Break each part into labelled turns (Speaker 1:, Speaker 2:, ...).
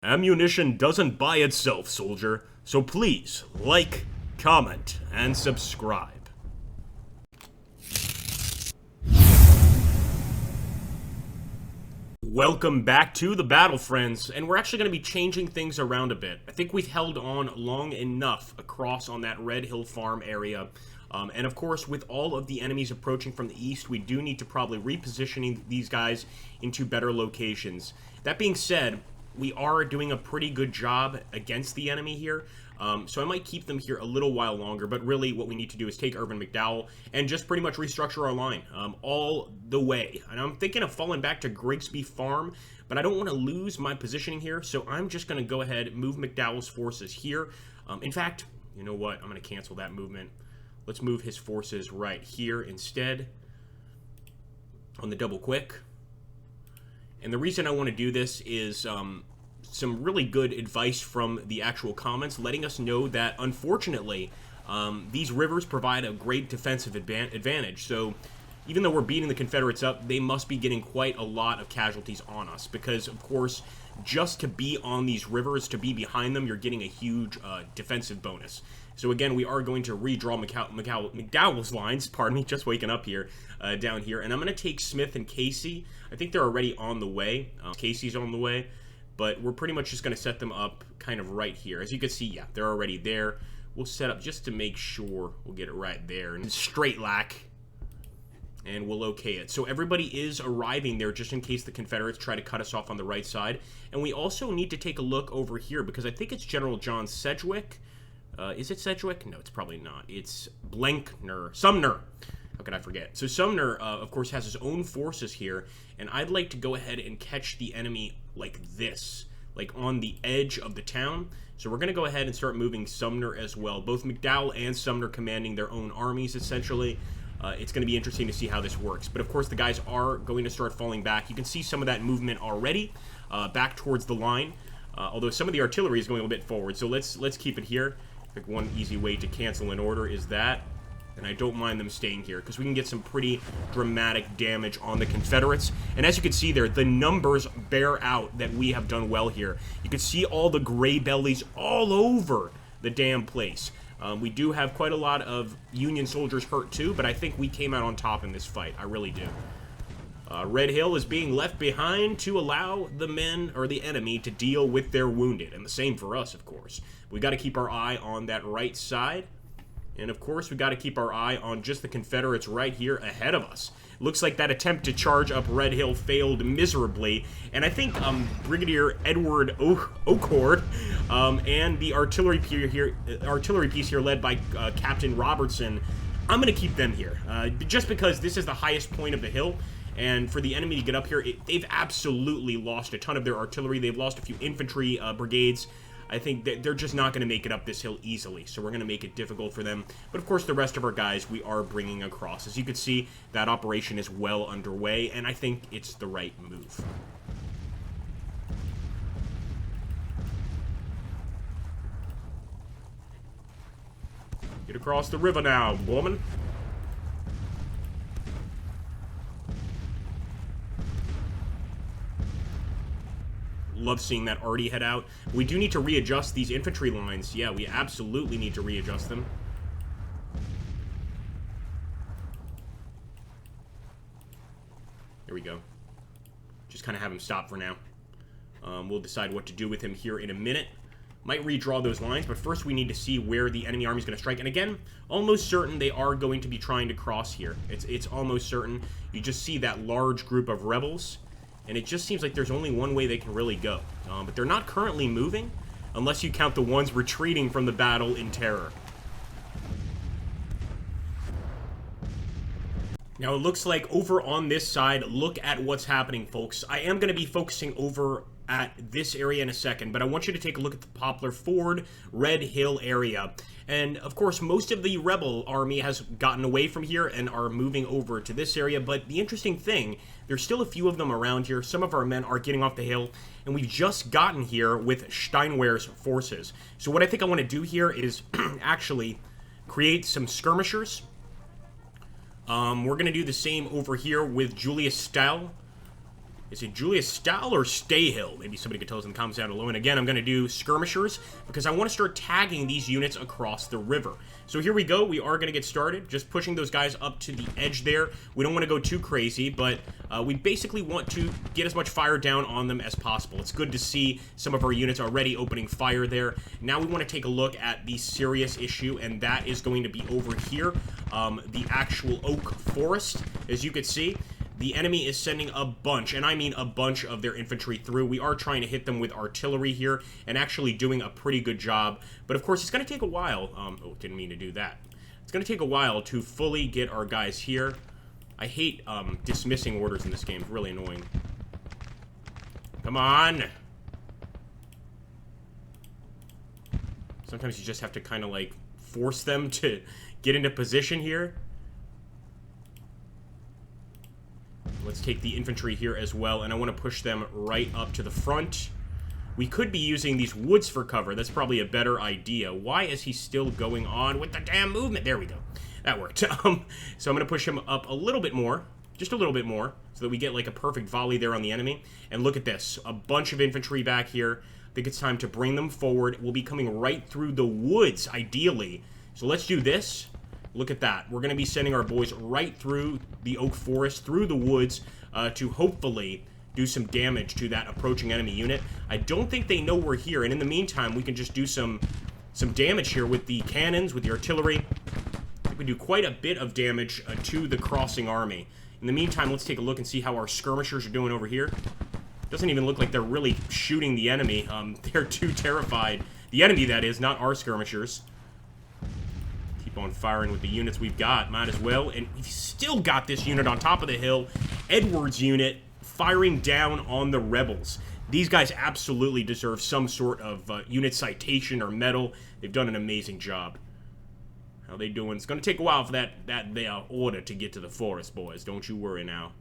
Speaker 1: Ammunition doesn't buy itself, soldier, so please like, comment, and subscribe. Welcome back to the battle, friends, and we're actually going to be changing things around a bit. I think we've held on long enough across on that Red Hill Farm area, and of course, with all of the enemies approaching from the east, we do need to probably repositioning these guys into better locations. That being said, we are doing a pretty good job against the enemy here, so I might keep them here a little while longer, but really what we need to do is take Urban McDowell and just pretty much restructure our line all the way. And I'm thinking of falling back to Grigsby Farm, but I don't want to lose my positioning here, so I'm just going to go ahead and move McDowell's forces here. In fact, you know what? I'm going to cancel that movement. Let's move his forces right here instead on the double quick. And the reason I want to do this is some really good advice from the actual comments, letting us know that, unfortunately, these rivers provide a great defensive advantage. So even though we're beating the Confederates up, they must be getting quite a lot of casualties on us because, of course, just to be on these rivers, to be behind them, you're getting a huge defensive bonus. So again, we are going to redraw McDowell's lines, pardon me, just waking up here, down here. And I'm going to take Smith and Casey. I think they're already on the way. Casey's on the way. But we're pretty much just going to set them up kind of right here. As you can see, yeah, they're already there. We'll set up just to make sure we'll get it right there. And straight lack. And we'll okay it. So everybody is arriving there just in case the Confederates try to cut us off on the right side. And we also need to take a look over here because I think it's General John Sedgwick. Is it Sedgwick? No, it's probably not. It's Sumner. How could I forget? So Sumner, of course, has his own forces here, and I'd like to go ahead and catch the enemy like this, like on the edge of the town. So we're going to go ahead and start moving Sumner as well. Both McDowell and Sumner commanding their own armies, essentially. It's going to be interesting to see how this works. But, of course, the guys are going to start falling back. You can see some of that movement already back towards the line, although some of the artillery is going a bit forward. So let's keep it here. I think one easy way to cancel an order is that. And I don't mind them staying here because we can get some pretty dramatic damage on the Confederates. And as you can see there, the numbers bear out that we have done well here. You can see all the gray bellies all over the damn place. We do have quite a lot of Union soldiers hurt too, but I think we came out on top in this fight. I really do. Red Hill is being left behind to allow the men or the enemy to deal with their wounded. And the same for us, of course. We got to keep our eye on that right side. And, of course, we got to keep our eye on just the Confederates right here ahead of us. Looks like that attempt to charge up Red Hill failed miserably. And I think Brigadier Edward Ocord and the artillery piece here led by Captain Robertson, I'm going to keep them here. Just because this is the highest point of the hill. And for the enemy to get up here, they've absolutely lost a ton of their artillery. They've lost a few infantry brigades. I think that they're just not going to make it up this hill easily, so we're going to make it difficult for them. But, of course, the rest of our guys we are bringing across. As you can see, that operation is well underway, and I think it's the right move. Get across the river now, woman. Love seeing that Artie head out. We do need to readjust these infantry lines. Yeah, we absolutely need to readjust them. There we go. Just kind of have him stop for now. We'll decide what to do with him here in a minute. Might redraw those lines, but first we need to see where the enemy army is going to strike. And again, almost certain they are going to be trying to cross here. It's almost certain. You just see that large group of rebels. And it just seems like there's only one way they can really go. But they're not currently moving, unless you count the ones retreating from the battle in terror. Now, it looks like over on this side, look at what's happening, folks. I am going to be focusing over at this area in a second, but I want you to take a look at the Poplar Ford, Red Hill area. And, of course, most of the rebel army has gotten away from here and are moving over to this area, but the interesting thing, there's still a few of them around here. Some of our men are getting off the hill, and we've just gotten here with Steinwehr's forces. So what I think I want to do here is actually create some skirmishers. We're going to do the same over here with Julius Stell. Is it Julius Stahl or Stayhill? Maybe somebody could tell us in the comments down below. And again, I'm going to do skirmishers because I want to start tagging these units across the river. So here we go. We are going to get started. Just pushing those guys up to the edge there. We don't want to go too crazy, but we basically want to get as much fire down on them as possible. It's good to see some of our units already opening fire there. Now we want to take a look at the serious issue, and that is going to be over here. The actual oak forest, as you can see. The enemy is sending a bunch, and I mean a bunch of their infantry through. We are trying to hit them with artillery here and actually doing a pretty good job. But of course, it's going to take a while. Oh, didn't mean to do that. It's going to take a while to fully get our guys here. I hate dismissing orders in this game. It's really annoying. Come on. Sometimes you just have to kind of like force them to get into position here. Let's take the infantry here as well, and I want to push them right up to the front. We could be using these woods for cover. That's probably a better idea. Why is he still going on with the damn movement? There we go. That worked. So I'm going to push him up a little bit more, just a little bit more, so that we get like a perfect volley there on the enemy. And look at this. A bunch of infantry back here. I think it's time to bring them forward. We'll be coming right through the woods, ideally. So let's do this. Look at that. We're going to be sending our boys right through the oak forest, through the woods, to hopefully do some damage to that approaching enemy unit. I don't think they know we're here, and in the meantime, we can just do some damage here with the cannons, with the artillery. I think we do quite a bit of damage to the crossing army. In the meantime, let's take a look and see how our skirmishers are doing over here. Doesn't even look like they're really shooting the enemy. They're too terrified. The enemy, that is, not our skirmishers. On firing with the units we've got, might as well. And we've still got this unit on top of the hill, Edward's unit, firing down on the rebels. These guys absolutely deserve some sort of unit citation or medal. They've done an amazing job. How they doing? It's going to take a while for that order to get to the forest, boys. Don't you worry now.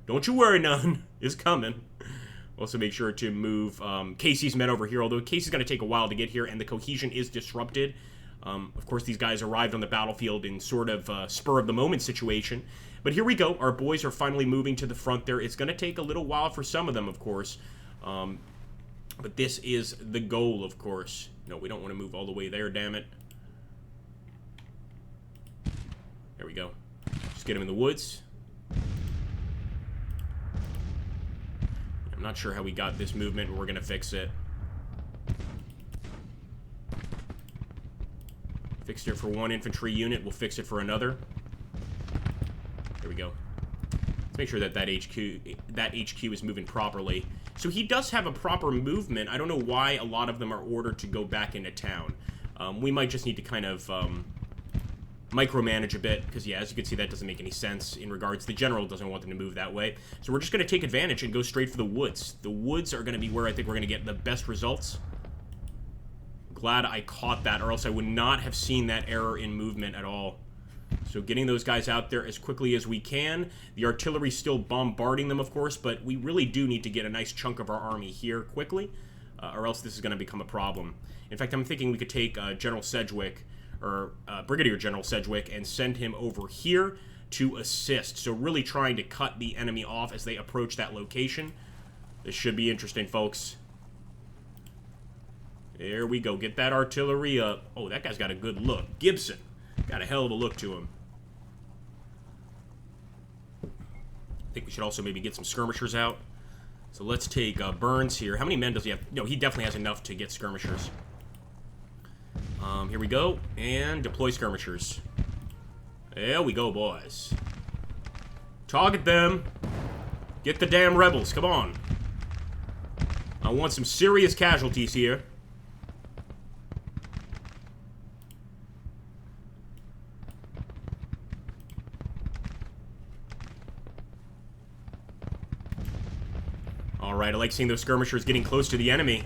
Speaker 1: Don't you worry, none. It's coming. Also make sure to move Casey's men over here, although Casey's going to take a while to get here, and the cohesion is disrupted. Of course, these guys arrived on the battlefield in sort of spur-of-the-moment situation. But here we go. Our boys are finally moving to the front there. It's going to take a little while for some of them, of course. But this is the goal, of course. No, we don't want to move all the way there, damn it. There we go. Just get him in the woods. I'm not sure how we got this movement, but we're going to fix it. Fixed it for one infantry unit. We'll fix it for another. There we go. Let's make sure that that HQ is moving properly. So he does have a proper movement. I don't know why a lot of them are ordered to go back into town. We might just need to kind of micromanage a bit, because yeah, as you can see, that doesn't make any sense in regards. The general doesn't want them to move that way. So we're just going to take advantage and go straight for the woods. The woods are going to be where I think we're going to get the best results. Glad I caught that, or else I would not have seen that error in movement at all. So getting those guys out there as quickly as we can. The artillery's still bombarding them, of course, but we really do need to get a nice chunk of our army here quickly, or else this is going to become a problem. In fact, I'm thinking we could take General Sedgwick, or Brigadier General Sedgwick, and send him over here to assist. So really trying to cut the enemy off as they approach that location. This should be interesting, folks. There we go. Get that artillery up. Oh, that guy's got a good look. Gibson. Got a hell of a look to him. I think we should also maybe get some skirmishers out. So let's take Burns here. How many men does he have? No, he definitely has enough to get skirmishers. Here we go. And deploy skirmishers. There we go, boys. Target them. Get the damn rebels. Come on. I want some serious casualties here. Alright, I like seeing those skirmishers getting close to the enemy.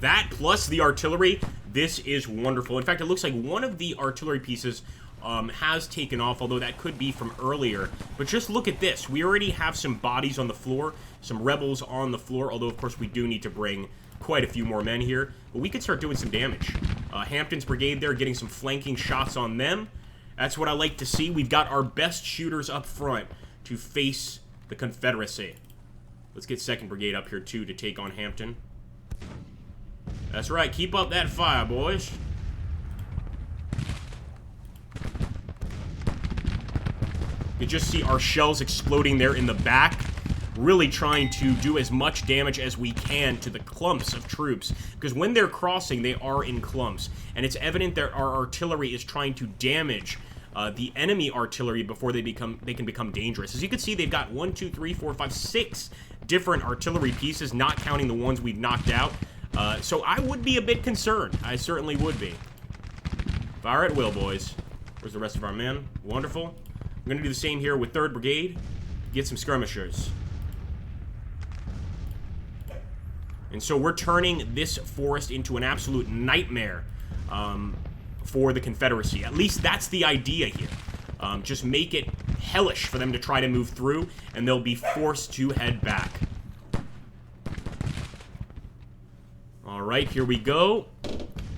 Speaker 1: That plus the artillery, this is wonderful. In fact, it looks like one of the artillery pieces has taken off, although that could be from earlier. But just look at this. We already have some bodies on the floor, some rebels on the floor, although, of course, we do need to bring quite a few more men here. But we could start doing some damage. Hampton's brigade there getting some flanking shots on them. That's what I like to see. We've got our best shooters up front to face the Confederacy. Let's get 2nd Brigade up here, too, to take on Hampton. That's right. Keep up that fire, boys. You just see our shells exploding there in the back. Really trying to do as much damage as we can to the clumps of troops. Because when they're crossing, they are in clumps. And it's evident that our artillery is trying to damage the enemy artillery before they can become dangerous. As you can see, they've got 1, 2, 3, 4, 5, 6 different artillery pieces, not counting the ones we've knocked out. So I would be a bit concerned. I certainly would be. Fire at will, boys. Where's the rest of our men? Wonderful. I'm going to do the same here with 3rd Brigade. Get some skirmishers. And so we're turning this forest into an absolute nightmare for the Confederacy. At least that's the idea here. Just make it hellish for them to try to move through, and they'll be forced to head back. Alright, here we go.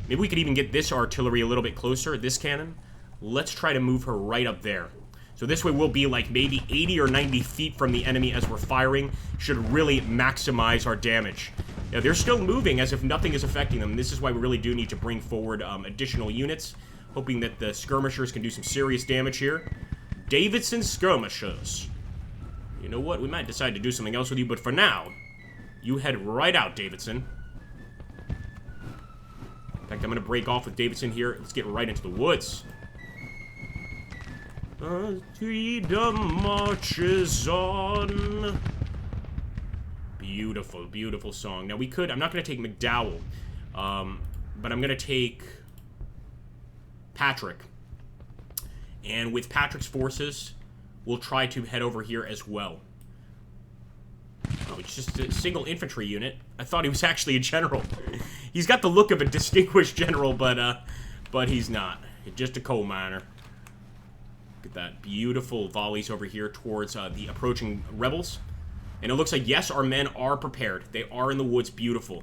Speaker 1: Maybe we could even get this artillery a little bit closer, this cannon. Let's try to move her right up there. So this way we'll be like maybe 80 or 90 feet from the enemy as we're firing. Should really maximize our damage. Yeah, they're still moving as if nothing is affecting them. This is why we really do need to bring forward additional units. Hoping that the skirmishers can do some serious damage here. Davidson skirmishers. You know what? We might decide to do something else with you, but for now, you head right out, Davidson. In fact, I'm going to break off with Davidson here. Let's get right into the woods. Freedom marches on. Beautiful, beautiful song. Now, we could... I'm not going to take McDowell, but I'm going to take Patrick. And with Patrick's forces, we'll try to head over here as well. Oh, it's just a single infantry unit. I thought he was actually a general. He's got the look of a distinguished general, but he's not. He's just a coal miner. Look at that. Beautiful volleys over here towards the approaching rebels. And it looks like, yes, our men are prepared. They are in the woods. Beautiful.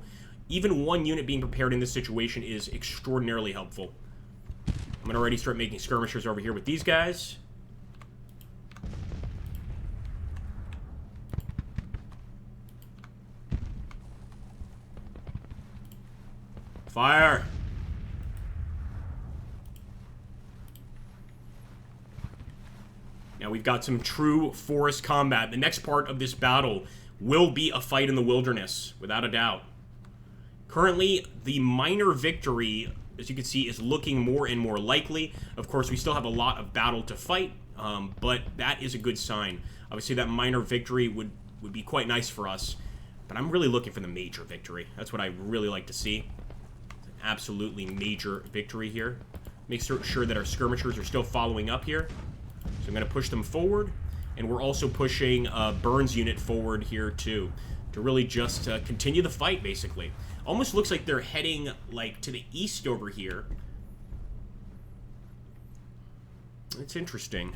Speaker 1: Even one unit being prepared in this situation is extraordinarily helpful. I'm going to already start making skirmishers over here with these guys. Fire! Now we've got some true forest combat. The next part of this battle will be a fight in the wilderness, without a doubt. Currently, the minor victory, as you can see, is looking more and more likely. Of course, we still have a lot of battle to fight, but that is a good sign. Obviously, that minor victory would be quite nice for us, but I'm really looking for the major victory. That's what I really like to see. Absolutely major victory here. Make sure that our skirmishers are still following up here. So I'm going to push them forward. And we're also pushing Burns' unit forward here too. To really just continue the fight, basically. Almost looks like they're heading like to the east over here. It's interesting.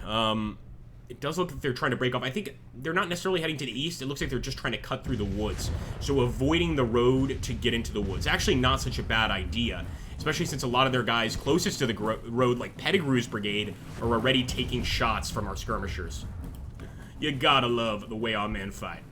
Speaker 1: It does look like they're trying to break off. I think they're not necessarily heading to the east. It looks like they're just trying to cut through the woods. So avoiding the road to get into the woods. Actually not such a bad idea. Especially since a lot of their guys closest to the road, like Pettigrew's brigade, are already taking shots from our skirmishers. You gotta love the way our men fight.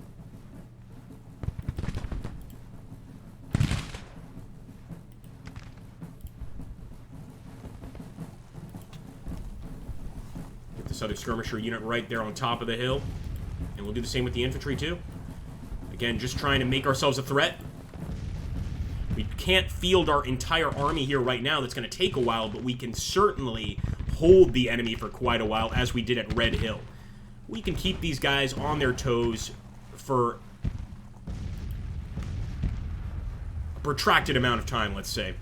Speaker 1: This other skirmisher unit right there on top of the hill. And we'll do the same with the infantry too. Again, just trying to make ourselves a threat. We can't field our entire army here right now. That's going to take a while, but we can certainly hold the enemy for quite a while, as we did at Red Hill. We can keep these guys on their toes for a protracted amount of time, let's say.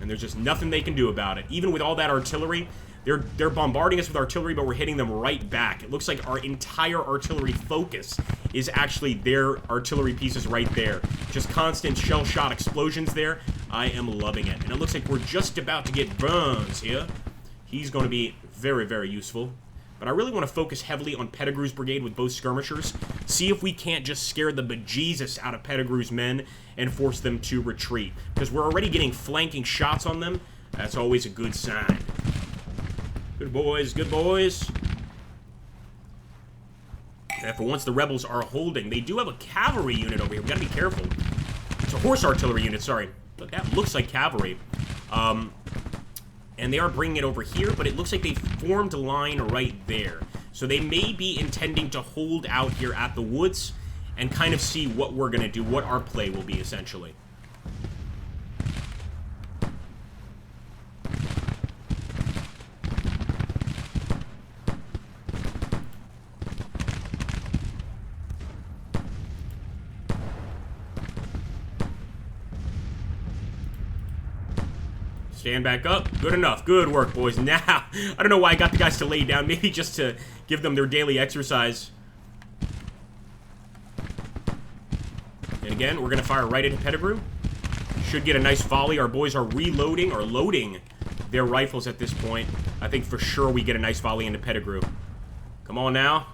Speaker 1: And there's just nothing they can do about it. Even with all that artillery, they're bombarding us with artillery, but we're hitting them right back. It looks like our entire artillery focus is actually their artillery pieces right there. Just constant shell-shot explosions there. I am loving it. And it looks like we're just about to get Burns here. He's going to be very, very useful. But I really want to focus heavily on Pettigrew's brigade with both skirmishers. See if we can't just scare the bejesus out of Pettigrew's men and force them to retreat. Because we're already getting flanking shots on them. That's always a good sign. Good boys, good boys. And for once the rebels are holding. They do have a cavalry unit over here. We gotta be careful. It's a horse artillery unit, sorry. But that looks like cavalry. And they are bringing it over here, but it looks like they formed a line right there. So they may be intending to hold out here at the woods and kind of see what we're going to do, what our play will be, essentially. Stand back up. Good enough. Good work, boys. Now, I don't know why I got the guys to lay down. Maybe just to give them their daily exercise. And again, we're going to fire right into Pettigrew. Should get a nice volley. Our boys are reloading or loading their rifles at this point. I think for sure we get a nice volley into Pettigrew. Come on now.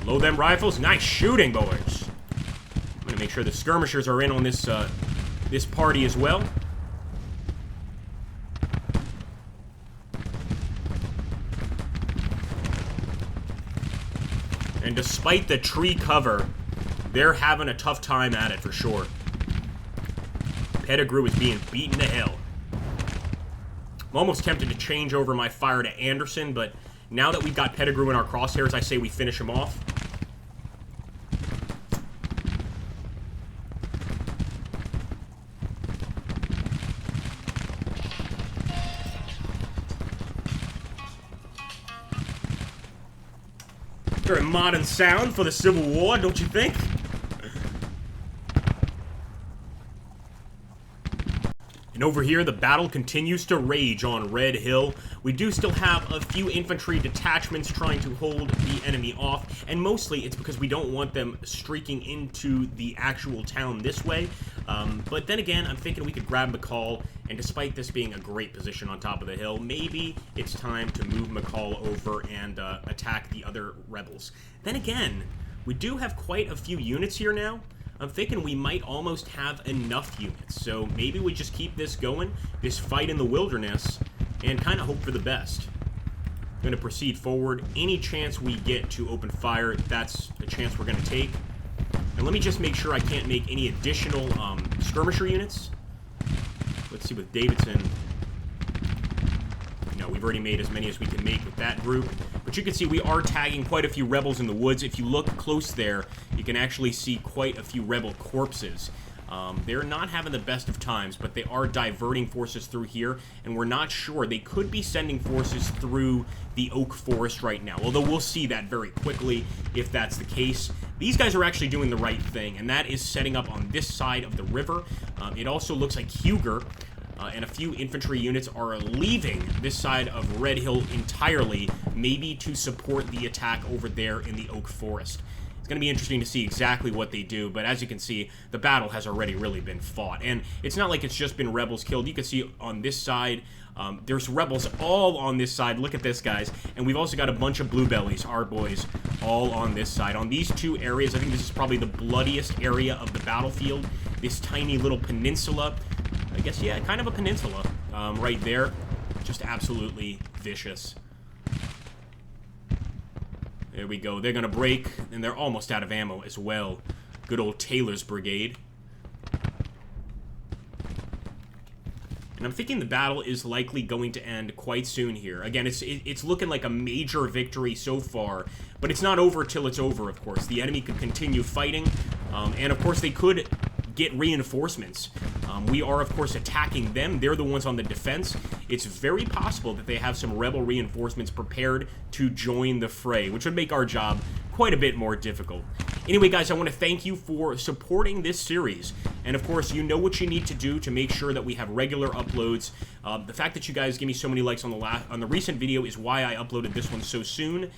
Speaker 1: Load them rifles. Nice shooting, boys. I'm going to make sure the skirmishers are in on this this party as well. And despite the tree cover, they're having a tough time at it for sure. Pettigrew is being beaten to hell. I'm almost tempted to change over my fire to Anderson, but now that we've got Pettigrew in our crosshairs, I say we finish him off. Very modern sound for the Civil War, don't you think? And over here, the battle continues to rage on Red Hill. We do still have a few infantry detachments trying to hold the enemy off, and mostly it's because we don't want them streaking into the actual town this way. But then again, I'm thinking we could grab McCall, and despite this being a great position on top of the hill, maybe it's time to move McCall over and attack the other rebels. Then again, we do have quite a few units here now. I'm thinking we might almost have enough units, so maybe we just keep this going, this fight in the wilderness, and kind of hope for the best. I'm going to proceed forward. Any chance we get to open fire, that's a chance we're going to take. And let me just make sure I can't make any additional skirmisher units. Let's see with Davidson. No, we've already made as many as we can make with that group. But you can see we are tagging quite a few rebels in the woods. If you look close there, you can actually see quite a few rebel corpses. They're not having the best of times, but they are diverting forces through here, and we're not sure. They could be sending forces through the oak forest right now, although we'll see that very quickly if that's the case. These guys are actually doing the right thing, and that is setting up on this side of the river. It also looks like Huger and a few infantry units are leaving this side of Red Hill entirely, maybe to support the attack over there in the oak forest. It's going to be interesting to see exactly what they do, but as you can see, the battle has already really been fought. And it's not like it's just been rebels killed. You can see on this side, there's rebels all on this side. Look at this, guys. And we've also got a bunch of bluebellies, our boys, all on this side. On these two areas, I think this is probably the bloodiest area of the battlefield. This tiny little peninsula. I guess, yeah, kind of a peninsula right there. Just absolutely vicious. There we go. They're going to break, and they're almost out of ammo as well. Good old Taylor's brigade. And I'm thinking the battle is likely going to end quite soon here. Again, it's looking like a major victory so far, but it's not over till it's over, of course. The enemy could continue fighting, and of course they could get reinforcements. We are, of course, attacking them. They're the ones on the defense. It's very possible that they have some rebel reinforcements prepared to join the fray, which would make our job quite a bit more difficult. Anyway, guys, I want to thank you for supporting this series. And, of course, you know what you need to do to make sure that we have regular uploads. The fact that you guys give me so many likes on the recent video is why I uploaded this one so soon.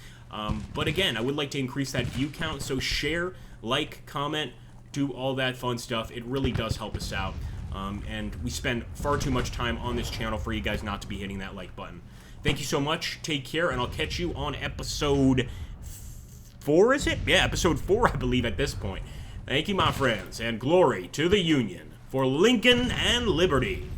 Speaker 1: But, again, I would like to increase that view count, so share, like, comment, do all that fun stuff. It really does help us out. and we spend far too much time on this channel for you guys not to be hitting that like button. Thank you so much. Take care, and I'll catch you on episode 4, is it? Yeah, episode 4, I believe, at this point. Thank you, my friends, and glory to the Union for Lincoln and liberty.